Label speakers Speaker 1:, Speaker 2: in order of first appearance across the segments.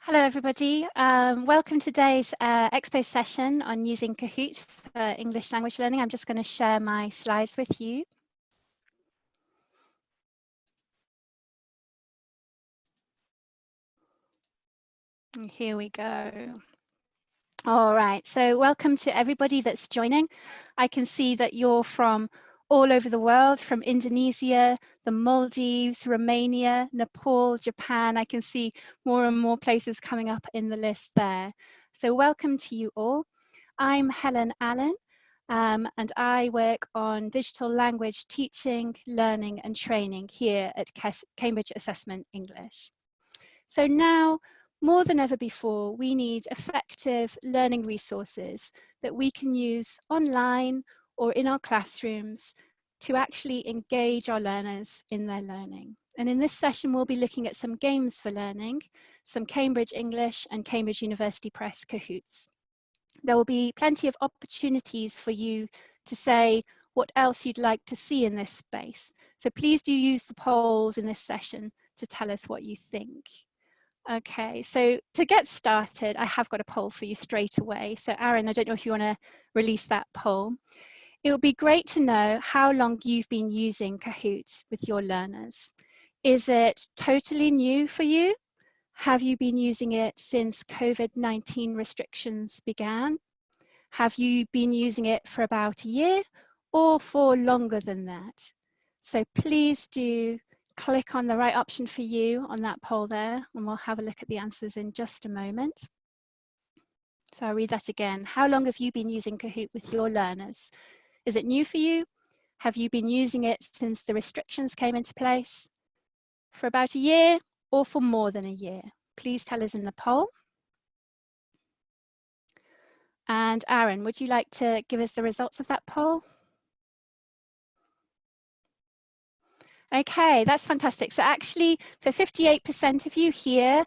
Speaker 1: Hello everybody, welcome to today's expo session on using Kahoot for English language learning. I'm just going to share my slides with you. And here we go. All right, so welcome to everybody that's joining. I can see that you're from all over the world, from Indonesia, the Maldives, Romania, Nepal, Japan. I can see more and more places coming up in the list there. So welcome to you all. I'm Helen Allen, and I work on digital language teaching, learning and training here at Cambridge Assessment English. So now, more than ever before, we need effective learning resources that we can use online or in our classrooms to actually engage our learners in their learning. And in this session, we'll be looking at some games for learning, some Cambridge English and Cambridge University Press Kahoots. There will be plenty of opportunities for you to say what else you'd like to see in this space. So please do use the polls in this session to tell us what you think. Okay, so to get started, I have got a poll for you straight away. So Aaron, I don't know if you want to release that poll. It would be great to know how long you've been using Kahoot with your learners. Is it totally new for you? Have you been using it since COVID-19 restrictions began? Have you been using it for about a year or for longer than that? So please do click on the right option for you on that poll there, and we'll have a look at the answers in just a moment. So I'll read that again. How long have you been using Kahoot with your learners? Is it new for you? Have you been using it since the restrictions came into place? For about a year or for more than a year? Please tell us in the poll. And Aaron, would you like to give us the results of that poll? Okay, that's fantastic. So actually, for 58% of you here,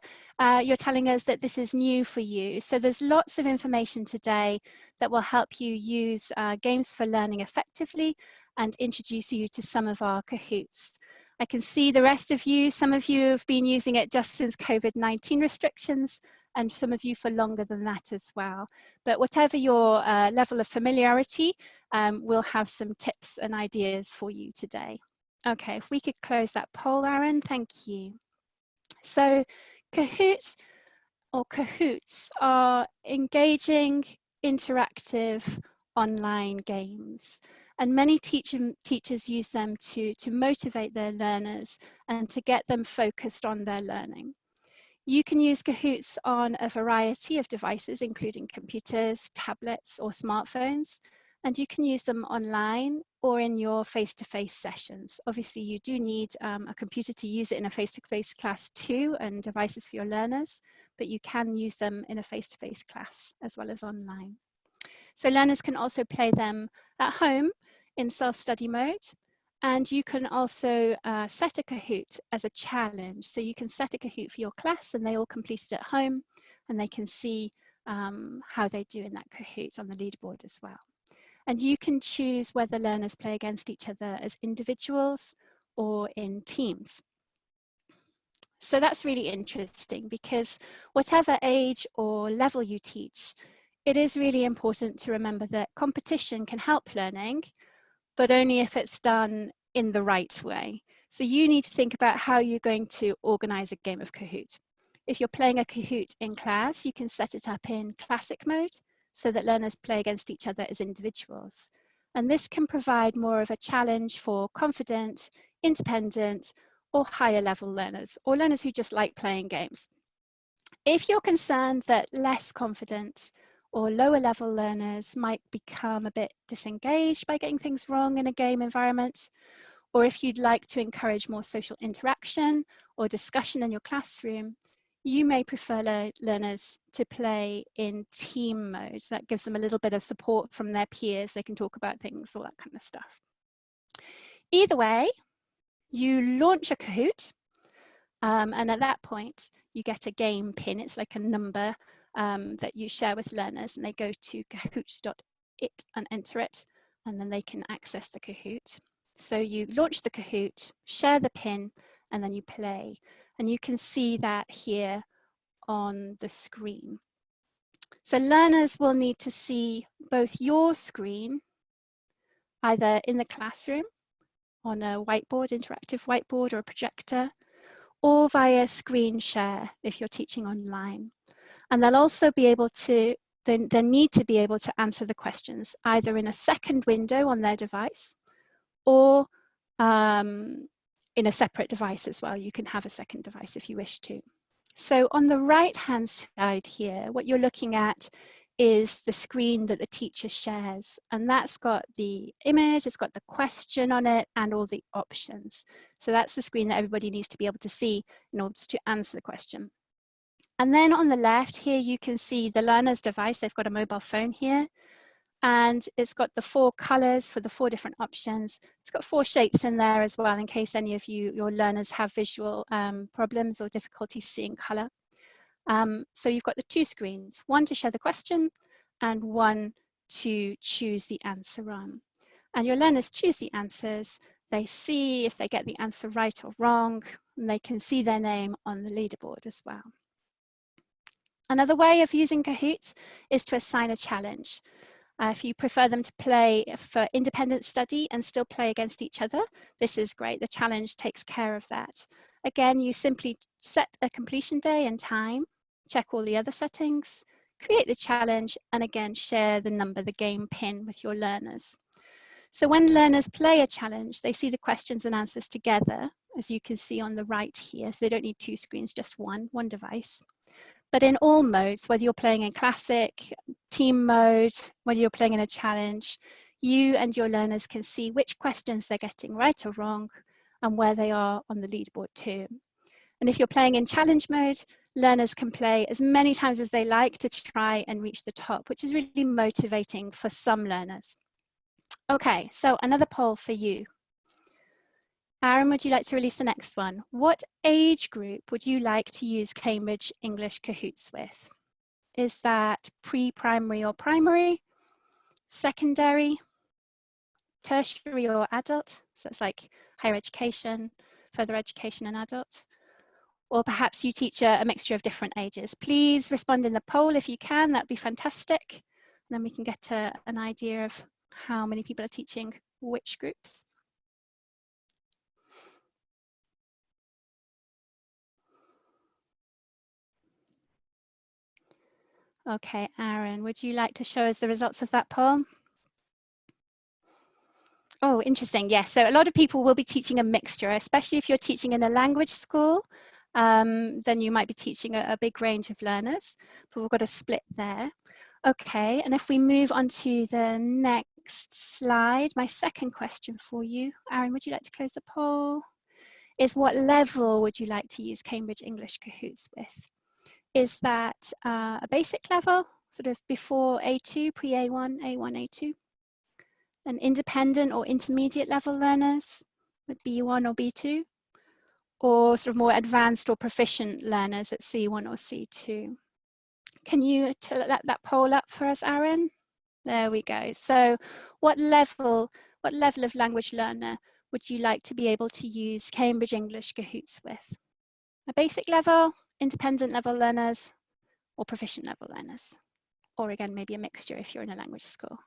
Speaker 1: you're telling us that this is new for you. So there's lots of information today that will help you use games for learning effectively and introduce you to some of our Kahoots. I can see the rest of you, some of you have been using it just since COVID-19 restrictions, and some of you for longer than that as well. But whatever your level of familiarity, we'll have some tips and ideas for you today. Okay, if we could close that poll, Aaron, thank you. So Kahoot or Kahoots are engaging, interactive online games. And many teachers use them to motivate their learners and to get them focused on their learning. You can use Kahoots on a variety of devices, including computers, tablets, or smartphones. And you can use them online or in your face-to-face sessions. Obviously, you do need a computer to use it in a face-to-face class too, and devices for your learners, but you can use them in a face-to-face class as well as online. So learners can also play them at home in self-study mode. And you can also set a Kahoot as a challenge. So you can set a Kahoot for your class and they all complete it at home, and they can see how they do in that Kahoot on the leaderboard as well. And you can choose whether learners play against each other as individuals or in teams. So that's really interesting, because whatever age or level you teach, it is really important to remember that competition can help learning, but only if it's done in the right way. So you need to think about how you're going to organize a game of Kahoot. If you're playing a Kahoot in class, you can set it up in classic mode so that learners play against each other as individuals. And this can provide more of a challenge for confident, independent, or higher level learners, or learners who just like playing games. If you're concerned that less confident or lower level learners might become a bit disengaged by getting things wrong in a game environment, or if you'd like to encourage more social interaction or discussion in your classroom, you may prefer learners to play in team mode. So that gives them a little bit of support from their peers. They can talk about things, all that kind of stuff. Either way, you launch a Kahoot, and at that point, you get a game pin. It's like a number that you share with learners, and they go to kahoots.it and enter it, and then they can access the Kahoot. So you launch the Kahoot, share the pin, and then you play. And you can see that here on the screen. So learners will need to see both your screen, either in the classroom on a whiteboard, interactive whiteboard or a projector, or via screen share if you're teaching online. And they'll also be able to, they need to be able to answer the questions either in a second window on their device or in a separate device as well. You can have a second device if you wish to. So on the right-hand side here, what you're looking at is the screen that the teacher shares, and that's got the image, it's got the question on it and all the options. So that's the screen that everybody needs to be able to see in order to answer the question. And then on the left here, you can see the learner's device. They've got a mobile phone here, and it's got the 4 colors for the 4 different options. It's got 4 shapes in there as well, in case any of your learners have visual problems or difficulty seeing color. So you've got the 2 screens, one to show the question and one to choose the answer on. And your learners choose the answers. They see if they get the answer right or wrong, and they can see their name on the leaderboard as well. Another way of using Kahoots is to assign a challenge. If you prefer them to play for independent study and still play against each other, this is great. The challenge takes care of that. Again, you simply set a completion day and time, check all the other settings, create the challenge, and again, share the number, the game pin with your learners. So when learners play a challenge, they see the questions and answers together, as you can see on the right here. So they don't need 2 screens, just one device. But in all modes, whether you're playing in classic, team mode, whether you're playing in a challenge, you and your learners can see which questions they're getting right or wrong and where they are on the leaderboard too. And if you're playing in challenge mode, learners can play as many times as they like to try and reach the top, which is really motivating for some learners. Okay, so another poll for you. Aaron, would you like to release the next one? What age group would you like to use Cambridge English Kahoots with? Is that pre-primary or primary, secondary, tertiary or adult? So it's like higher education, further education and adults. Or perhaps you teach a mixture of different ages. Please respond in the poll if you can, that'd be fantastic. And then we can get an idea of how many people are teaching which groups. Okay, Aaron, would you like to show us the results of that poll? Oh, interesting. Yes, so a lot of people will be teaching a mixture, especially if you're teaching in a language school, then you might be teaching a big range of learners, but we've got a split there. Okay, and if we move on to the next slide, my second question for you, Aaron, would you like to close the poll? Is what level would you like to use Cambridge English Kahoots with? Is that a basic level, sort of before A2, pre-A1, A1, A2? An independent or intermediate level learners with B1 or B2? Or sort of more advanced or proficient learners at C1 or C2? Can you let that poll up for us, Aaron? There we go. So what level of language learner would you like to be able to use Cambridge English Kahoots with? A basic level, independent level learners, or proficient level learners? Or again, maybe a mixture if you're in a language school.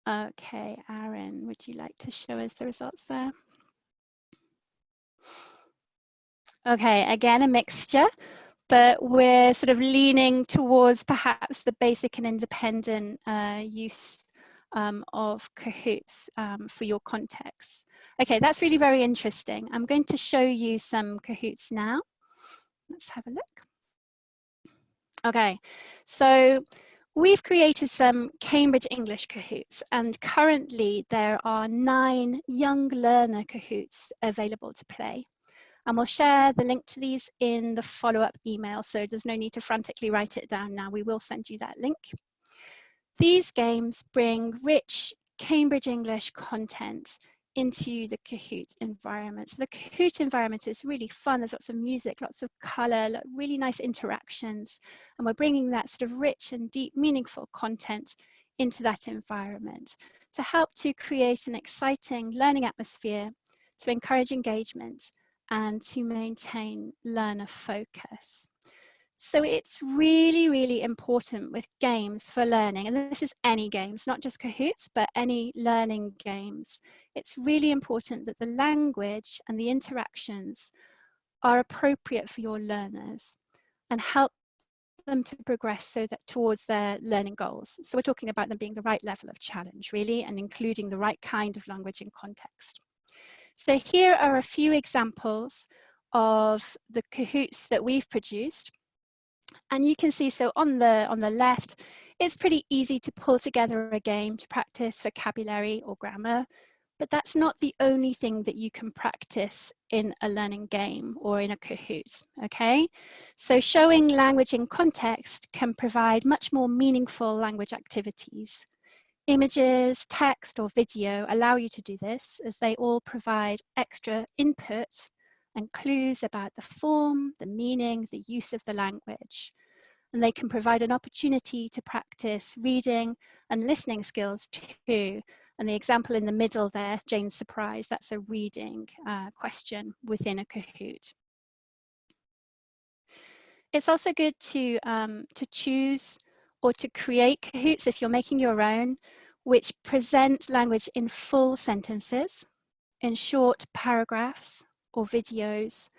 Speaker 1: Okay, Aaron, would you like to show us the results there? Okay, again, a mixture, but we're sort of leaning towards perhaps the basic and independent use of Kahoots for your context. Okay, that's really very interesting. I'm going to show you some Kahoots now. Let's have a look. Okay, so we've created some Cambridge English Kahoots, and currently there are 9 young learner Kahoots available to play. And we'll share the link to these in the follow-up email, so there's no need to frantically write it down now. We will send you that link. These games bring rich Cambridge English content into the Kahoot environment. So the Kahoot environment is really fun. There's lots of music, lots of color, really nice interactions. And we're bringing that sort of rich and deep, meaningful content into that environment to help to create an exciting learning atmosphere, to encourage engagement, and to maintain learner focus. So it's really, really important with games for learning, and this is any games, not just Kahoots, but any learning games. It's really important that the language and the interactions are appropriate for your learners and help them to progress so that towards their learning goals. So we're talking about them being the right level of challenge, really, and including the right kind of language and context. So here are a few examples of the Kahoots that we've produced. And you can see, so on the left, it's pretty easy to pull together a game to practice vocabulary or grammar, but that's not the only thing that you can practice in a learning game or in a Kahoot, okay? So showing language in context can provide much more meaningful language activities. Images, text, or video allow you to do this, as they all provide extra input and clues about the form, the meaning, the use of the language. And they can provide an opportunity to practice reading and listening skills too. And the example in the middle there, Jane's surprise, that's a reading question within a Kahoot. It's also good to choose or to create Kahoots if you're making your own, which present language in full sentences, in short paragraphs or videos,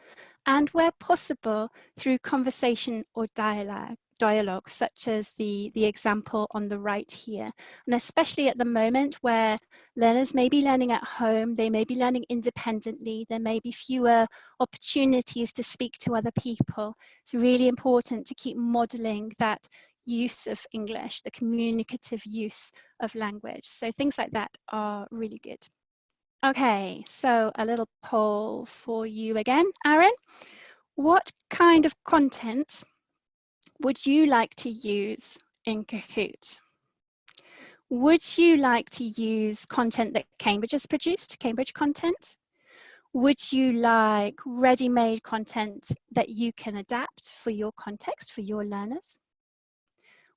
Speaker 1: and where possible through conversation or dialogue, such as the example on the right here. And especially at the moment where learners may be learning at home, they may be learning independently, there may be fewer opportunities to speak to other people. It's really important to keep modeling that use of English, the communicative use of language. So things like that are really good. Okay, so a little poll for you again, Aaron. What kind of content would you like to use in Kahoot? Would you like to use content that Cambridge has produced, Cambridge content? Would you like ready-made content that you can adapt for your context, for your learners?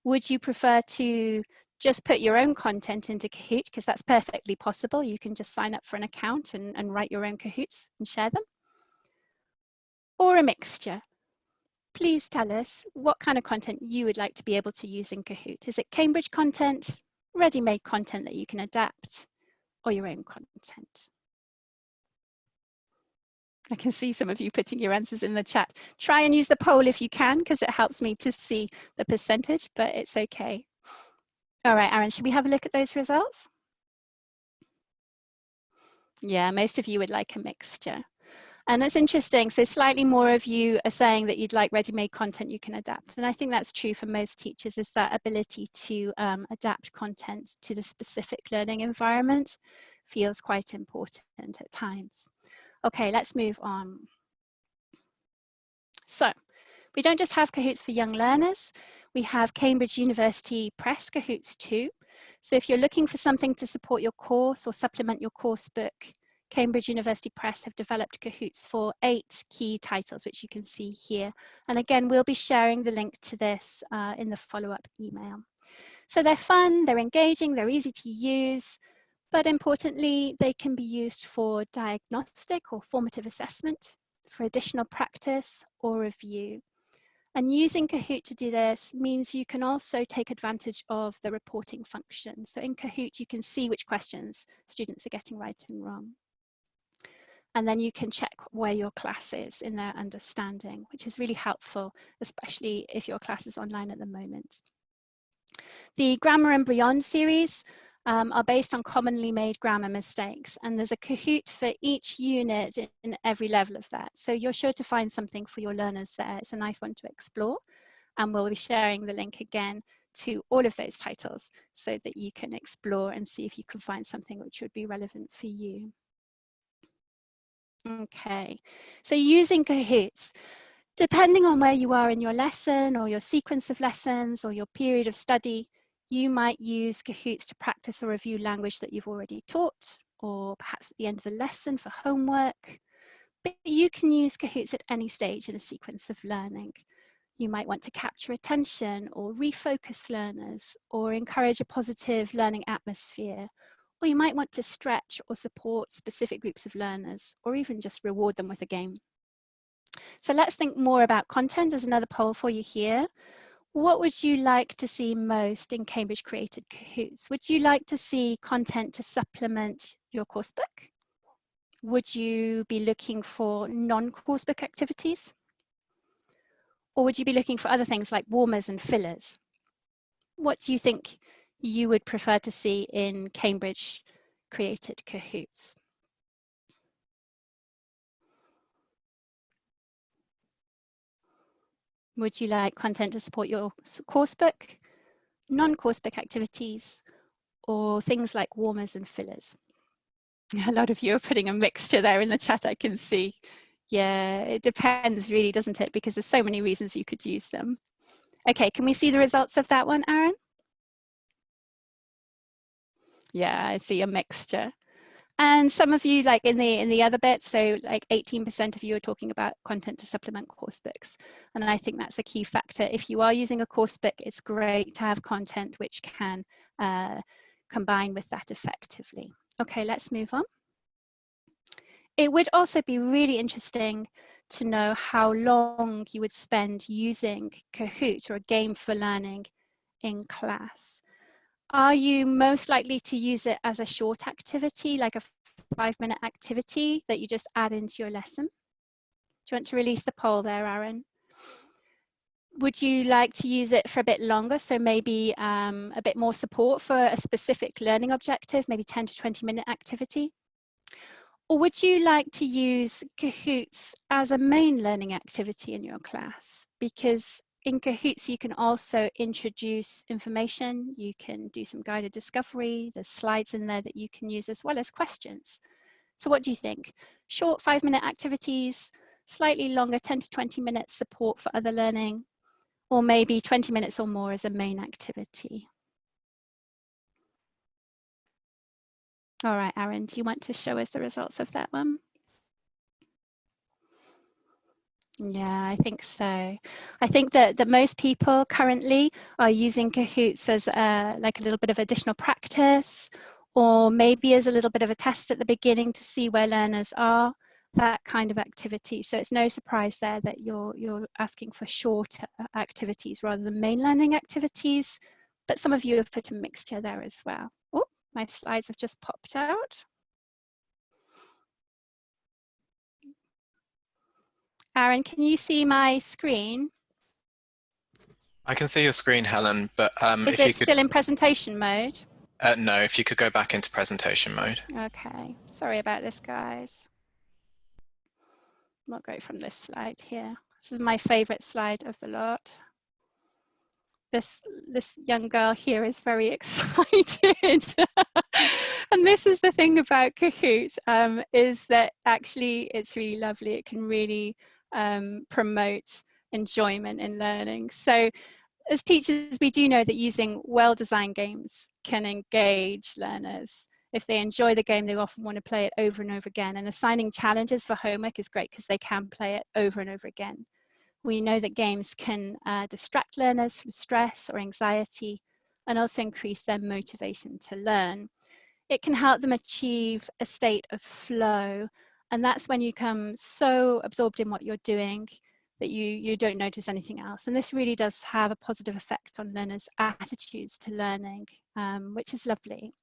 Speaker 1: Would you prefer to just put your own content into Kahoot, because that's perfectly possible. You can just sign up for an account and write your own Kahoots and share them. Or a mixture. Please tell us what kind of content you would like to be able to use in Kahoot. Is it Cambridge content, ready-made content that you can adapt, or your own content? I can see some of you putting your answers in the chat. Try and use the poll if you can, because it helps me to see the percentage, but it's okay. All right, Aaron, should we have a look at those results? Yeah, most of you would like a mixture. And that's interesting. So slightly more of you are saying that you'd like ready-made content you can adapt. And I think that's true for most teachers, is that ability to adapt content to the specific learning environment feels quite important at times. Okay, let's move on. So we don't just have Kahoots for young learners, we have Cambridge University Press Kahoots too. So if you're looking for something to support your course or supplement your course book, Cambridge University Press have developed Kahoots for 8 key titles, which you can see here. And again, we'll be sharing the link to this in the follow-up email. So they're fun, they're engaging, they're easy to use, but importantly, they can be used for diagnostic or formative assessment, for additional practice or review. And using Kahoot to do this means you can also take advantage of the reporting function. So in Kahoot, you can see which questions students are getting right and wrong. And then you can check where your class is in their understanding, which is really helpful, especially if your class is online at the moment. The Grammar and Beyond series are based on commonly made grammar mistakes, and there's a Kahoot for each unit in every level of that. So you're sure to find something for your learners there. It's a nice one to explore, and we'll be sharing the link again to all of those titles so that you can explore and see if you can find something which would be relevant for you. Okay, so using Kahoots, depending on where you are in your lesson or your sequence of lessons or your period of study, you might use Kahoots to practice or review language that you've already taught, or perhaps at the end of the lesson for homework. But you can use Kahoots at any stage in a sequence of learning. You might want to capture attention or refocus learners or encourage a positive learning atmosphere, or you might want to stretch or support specific groups of learners, or even just reward them with a game. So let's think more about content. There's another poll for you here. What would you like to see most in Cambridge created Kahoots? Would you like to see content to supplement your course book? Would you be looking for non-course book activities? Or would you be looking for other things like warmers and fillers? What do you think you would prefer to see in Cambridge created Kahoots? Would you like content to support your course book, non-course book activities, or things like warmers and fillers? A lot of you are putting a mixture there in the chat, I can see. Yeah, it depends really, doesn't it? Because there's so many reasons you could use them. Okay, can we see the results of that one, Aaron? Yeah, I see a mixture. And some of you, like in the other bit, so like 18% of you are talking about content to supplement course books. And I think that's a key factor. If you are using a course book, it's great to have content which can combine with that effectively. Okay, let's move on. It would also be really interesting to know how long you would spend using Kahoot, or a game for learning, in class. Are you most likely to use it as a short activity, like a 5-minute activity that you just add into your lesson? Do you want to release the poll there, Aaron? Would you like to use it for a bit longer? So maybe a bit more support for a specific learning objective, maybe 10 to 20-minute activity? Or would you like to use Kahoots as a main learning activity in your class? Because in Kahoots, you can also introduce information, you can do some guided discovery, there's slides in there that you can use, as well as questions. So what do you think? Short 5-minute activities, slightly longer 10 to 20 minutes support for other learning, or maybe 20 minutes or more as a main activity? All right, Aaron, do you want to show us the results of that one? Yeah, I think so. I think that most people currently are using Kahoots as like a little bit of additional practice, or maybe as a little bit of a test at the beginning to see where learners are, that kind of activity. So it's no surprise there that you're asking for shorter activities rather than main learning activities, but some of you have put a mixture there as well. Oh, my slides have just popped out. Aaron, can you see my screen?
Speaker 2: I can see your screen, Helen, but
Speaker 1: Is it still in presentation mode?
Speaker 2: No, if you could go back into presentation mode.
Speaker 1: Okay, sorry about this, guys. We'll go from this slide here. This is my favorite slide of the lot. This young girl here is very excited. And this is the thing about Kahoot, is that actually it's really lovely. It can really promote enjoyment in learning. So as teachers, we do know that using well-designed games can engage learners. If they enjoy the game, they often want to play it over and over again. And assigning challenges for homework is great because they can play it over and over again. We know that games can distract learners from stress or anxiety, and also increase their motivation to learn. It can help them achieve a state of flow, and that's when you become so absorbed in what you're doing that you don't notice anything else. And this really does have a positive effect on learners' attitudes to learning, which is lovely.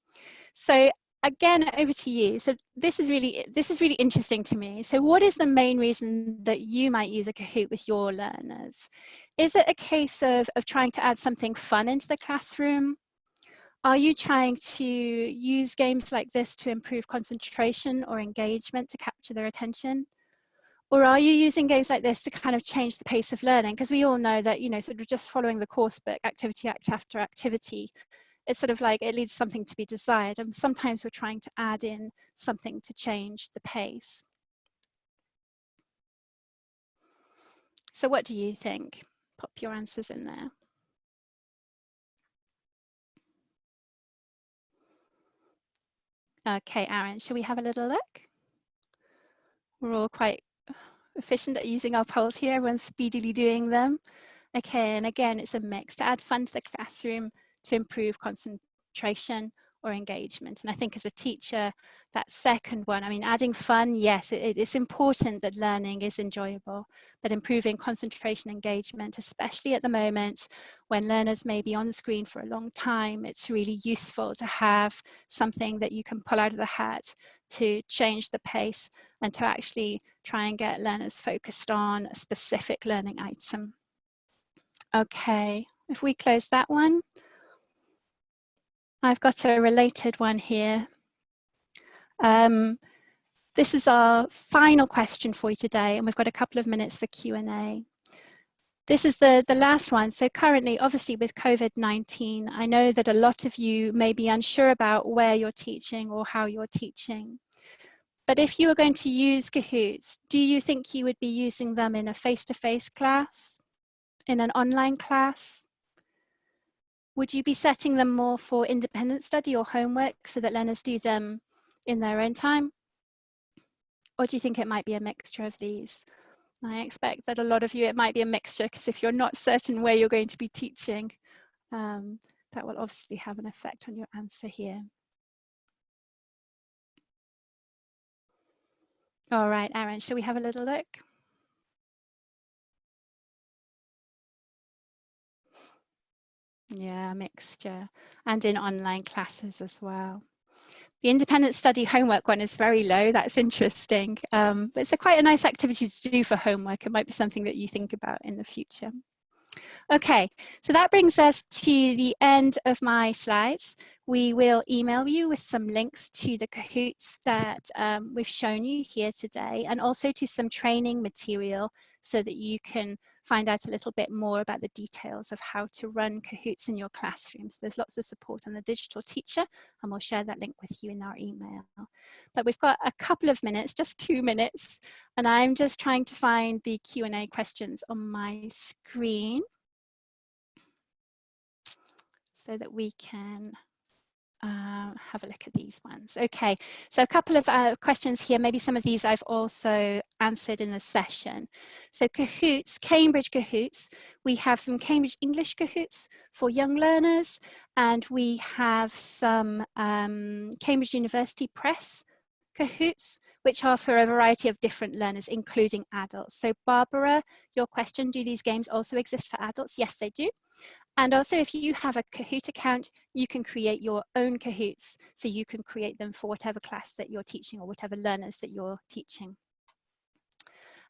Speaker 1: So again, over to you. So this is really interesting to me. So what is the main reason that you might use a Kahoot with your learners? Is it a case of trying to add something fun into the classroom? Are you trying to use games like this to improve concentration or engagement to capture their attention? Or are you using games like this to kind of change the pace of learning? Because we all know that, sort of just following the course book, activity after activity, it's sort of like it leaves something to be desired. And sometimes we're trying to add in something to change the pace. So what do you think? Pop your answers in there. Okay, Aaron, shall we have a little look? We're all quite efficient at using our polls here. Everyone's speedily doing them. Okay, and again, it's a mix to add fun to the classroom, to improve concentration, or engagement. And I think as a teacher, that second one, I mean, adding fun, yes, it's important that learning is enjoyable, but improving concentration engagement, especially at the moment when learners may be on the screen for a long time, it's really useful to have something that you can pull out of the hat to change the pace and to actually try and get learners focused on a specific learning item. Okay, if we close that one, I've got a related one here. This is our final question for you today, and we've got a couple of minutes for Q&A. This is the last one. So currently, obviously with COVID-19, I know that a lot of you may be unsure about where you're teaching or how you're teaching. But if you were going to use Kahoots, do you think you would be using them in a face-to-face class, in an online class? Would you be setting them more for independent study or homework so that learners do them in their own time? Or do you think it might be a mixture of these? I expect that a lot of you, it might be a mixture, because if you're not certain where you're going to be teaching, that will obviously have an effect on your answer here. All right, Aaron, shall we have a little look? Yeah, mixture, and in online classes as well. The independent study homework one is very low. That's interesting. But it's quite a nice activity to do for homework. It might be something that you think about in the future. Okay, so that brings us to the end of my slides. We will email you with some links to the Kahoots that we've shown you here today, and also to some training material so that you can find out a little bit more about the details of how to run Kahoots in your classrooms. There's lots of support on the digital teacher, and we'll share that link with you in our email. But we've got a couple of minutes, just 2 minutes, and I'm just trying to find the Q&A questions on my screen so that we can have a look at these ones. Okay, so a couple of questions here. Maybe some of these I've also answered in the session. So Kahoots, Cambridge Kahoots, we have some Cambridge English Kahoots for young learners, and we have some Cambridge University Press Kahoots, which are for a variety of different learners, including adults. So Barbara, your question, do these games also exist for adults? Yes, they do. And also, if you have a Kahoot account, you can create your own Kahoots. So you can create them for whatever class that you're teaching or whatever learners that you're teaching.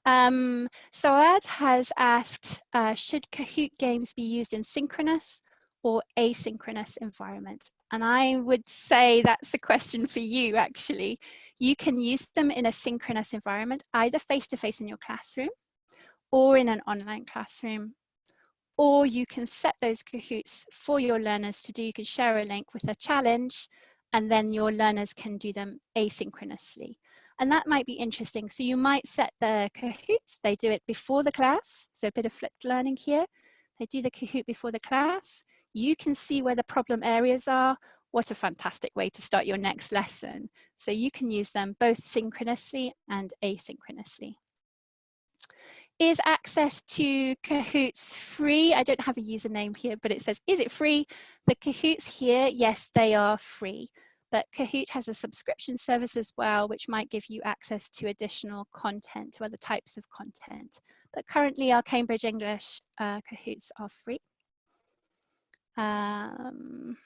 Speaker 1: Soad has asked, should Kahoot games be used in synchronous or asynchronous environment? And I would say that's a question for you, actually. You can use them in a synchronous environment, either face-to-face in your classroom or in an online classroom. Or you can set those Kahoots for your learners to do. You can share a link with a challenge, and then your learners can do them asynchronously. And that might be interesting. So you might set the Kahoots, they do it before the class. So a bit of flipped learning here. They do the Kahoot before the class. You can see where the problem areas are. What a fantastic way to start your next lesson. So you can use them both synchronously and asynchronously. Is access to Kahoots free? I don't have a username here, but it says, is it free? The Kahoots here, yes, they are free. But Kahoot has a subscription service as well, which might give you access to additional content, to other types of content. But currently our Cambridge English Kahoots are free. I've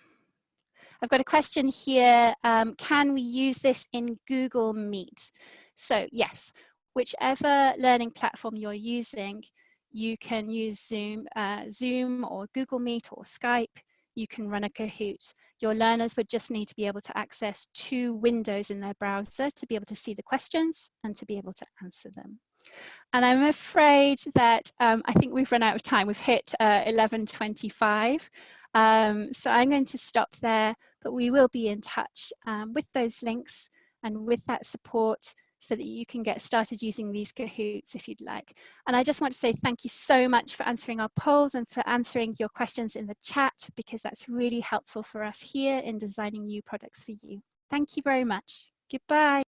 Speaker 1: got a question here. Can we use this in Google Meet? So yes, whichever learning platform you're using, you can use Zoom or Google Meet or Skype. You can run a Kahoot. Your learners would just need to be able to access 2 windows in their browser to be able to see the questions and to be able to answer them. And I'm afraid that I think we've run out of time. We've hit 11:25. So I'm going to stop there, but we will be in touch with those links and with that support so that you can get started using these Kahoots if you'd like. And I just want to say thank you so much for answering our polls and for answering your questions in the chat, because that's really helpful for us here in designing new products for you. Thank you very much. Goodbye.